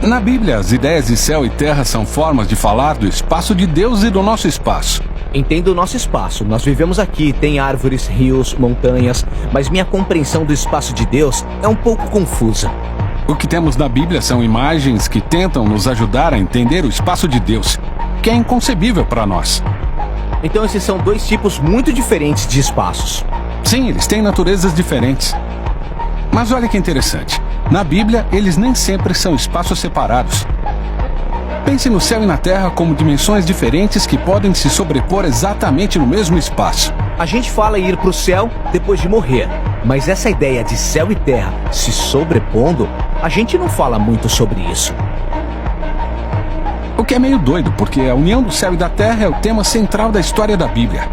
Na Bíblia, as ideias de céu e terra são formas de falar do espaço de Deus e do nosso espaço. Entendo o nosso espaço. Nós vivemos aqui, tem árvores, rios, montanhas, mas minha compreensão do espaço de Deus é um pouco confusa. O que temos na Bíblia são imagens que tentam nos ajudar a entender o espaço de Deus, que é inconcebível para nós. Então esses são dois tipos muito diferentes de espaços. Sim, eles têm naturezas diferentes. Mas olha que interessante. Na Bíblia, eles nem sempre são espaços separados. Pense no céu e na terra como dimensões diferentes que podem se sobrepor exatamente no mesmo espaço. A gente fala em ir para o céu depois de morrer, mas essa ideia de céu e terra se sobrepondo, a gente não fala muito sobre isso. O que é meio doido, porque a união do céu e da terra é o tema central da história da Bíblia.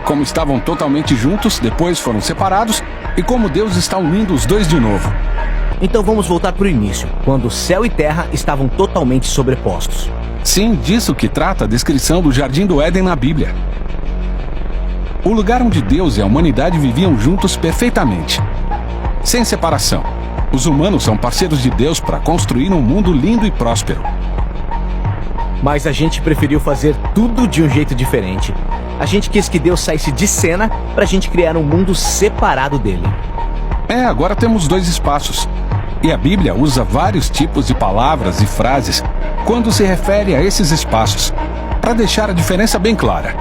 Como estavam totalmente juntos, depois foram separados, e como Deus está unindo os dois de novo. Então vamos voltar para o início, quando céu e terra estavam totalmente sobrepostos. Sim, disso que trata a descrição do Jardim do Éden na Bíblia. O lugar onde Deus e a humanidade viviam juntos perfeitamente, sem separação. Os humanos são parceiros de Deus para construir um mundo lindo e próspero. Mas a gente preferiu fazer tudo de um jeito diferente. A gente quis que Deus saísse de cena para a gente criar um mundo separado dele. Agora temos dois espaços. E a Bíblia usa vários tipos de palavras e frases quando se refere a esses espaços, para deixar a diferença bem clara.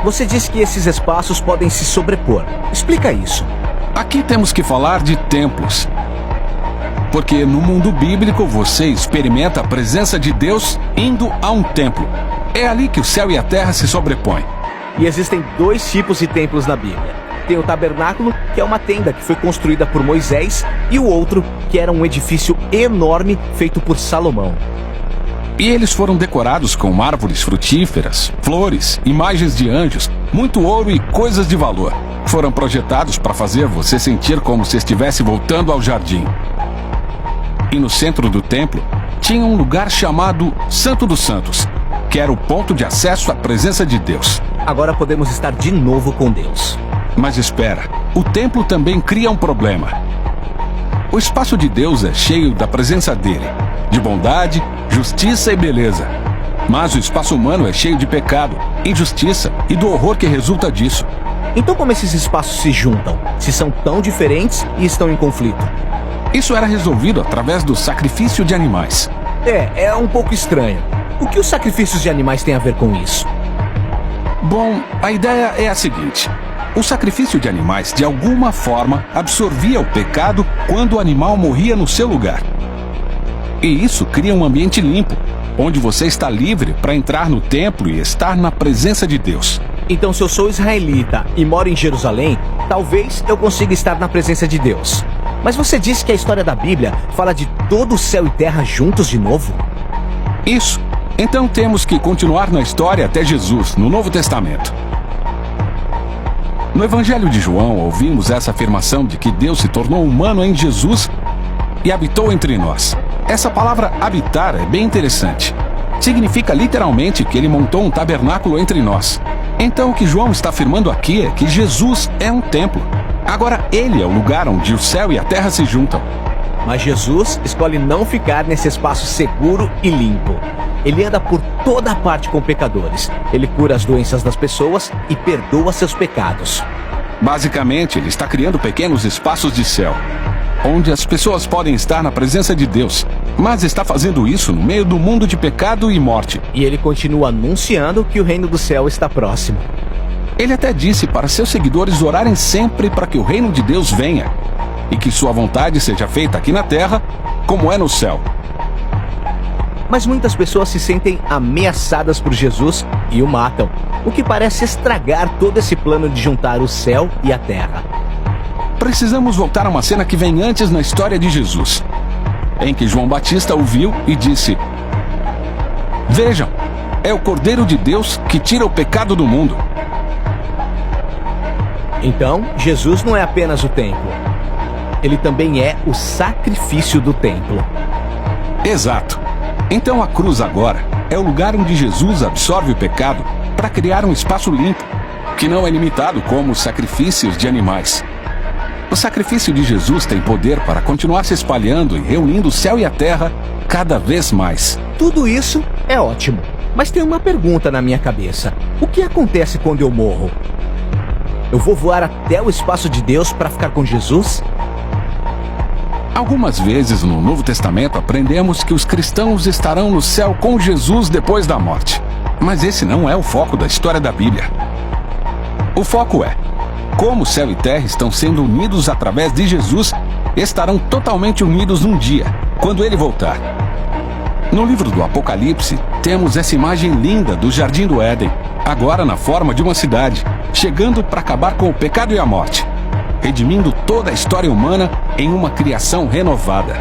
Você disse que esses espaços podem se sobrepor. Explica isso. Aqui temos que falar de templos. Porque no mundo bíblico você experimenta a presença de Deus indo a um templo. É ali que o céu e a terra se sobrepõem. E existem dois tipos de templos na Bíblia. Tem o tabernáculo, que é uma tenda que foi construída por Moisés, e o outro, que era um edifício enorme feito por Salomão. E eles foram decorados com árvores frutíferas, flores, imagens de anjos, muito ouro e coisas de valor. Foram projetados para fazer você sentir como se estivesse voltando ao jardim. E no centro do templo, tinha um lugar chamado Santo dos Santos, que era o ponto de acesso à presença de Deus. Agora podemos estar de novo com Deus. Mas espera, o templo também cria um problema. O espaço de Deus é cheio da presença dele, de bondade, justiça e beleza. Mas o espaço humano é cheio de pecado, injustiça e do horror que resulta disso. Então como esses espaços se juntam, se são tão diferentes e estão em conflito? Isso era resolvido através do sacrifício de animais. É um pouco estranho. O que os sacrifícios de animais têm a ver com isso? Bom, a ideia é a seguinte. O sacrifício de animais, de alguma forma, absorvia o pecado quando o animal morria no seu lugar. E isso cria um ambiente limpo, onde você está livre para entrar no templo e estar na presença de Deus. Então, se eu sou israelita e moro em Jerusalém, talvez eu consiga estar na presença de Deus. Mas você disse que a história da Bíblia fala de todo o céu e terra juntos de novo? Isso. Então temos que continuar na história até Jesus, no Novo Testamento. No Evangelho de João, ouvimos essa afirmação de que Deus se tornou humano em Jesus e habitou entre nós. Essa palavra habitar é bem interessante. Significa literalmente que ele montou um tabernáculo entre nós. Então o que João está afirmando aqui é que Jesus é um templo. Agora ele é o lugar onde o céu e a terra se juntam. Mas Jesus escolhe não ficar nesse espaço seguro e limpo. Ele anda por toda parte com pecadores. Ele cura as doenças das pessoas e perdoa seus pecados. Basicamente, ele está criando pequenos espaços de céu, onde as pessoas podem estar na presença de Deus. Mas está fazendo isso no meio do mundo de pecado e morte. E ele continua anunciando que o reino do céu está próximo. Ele até disse para seus seguidores orarem sempre para que o reino de Deus venha e que sua vontade seja feita aqui na terra, como é no céu. Mas muitas pessoas se sentem ameaçadas por Jesus e o matam, o que parece estragar todo esse plano de juntar o céu e a terra. Precisamos voltar a uma cena que vem antes na história de Jesus, em que João Batista o viu e disse: "Vejam, é o Cordeiro de Deus que tira o pecado do mundo." Então, Jesus não é apenas o templo. Ele também é o sacrifício do templo. Exato. Então a cruz agora é o lugar onde Jesus absorve o pecado para criar um espaço limpo, que não é limitado como os sacrifícios de animais. O sacrifício de Jesus tem poder para continuar se espalhando e reunindo o céu e a terra cada vez mais. Tudo isso é ótimo, mas tem uma pergunta na minha cabeça. O que acontece quando eu morro? Eu vou voar até o espaço de Deus para ficar com Jesus? Algumas vezes no Novo Testamento aprendemos que os cristãos estarão no céu com Jesus depois da morte. Mas esse não é o foco da história da Bíblia. O foco é como o céu e terra estão sendo unidos através de Jesus, estarão totalmente unidos um dia, quando ele voltar. No livro do Apocalipse, temos essa imagem linda do Jardim do Éden, agora na forma de uma cidade, chegando para acabar com o pecado e a morte, redimindo toda a história humana em uma criação renovada.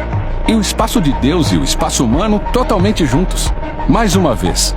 E o espaço de Deus e o espaço humano totalmente juntos. Mais uma vez,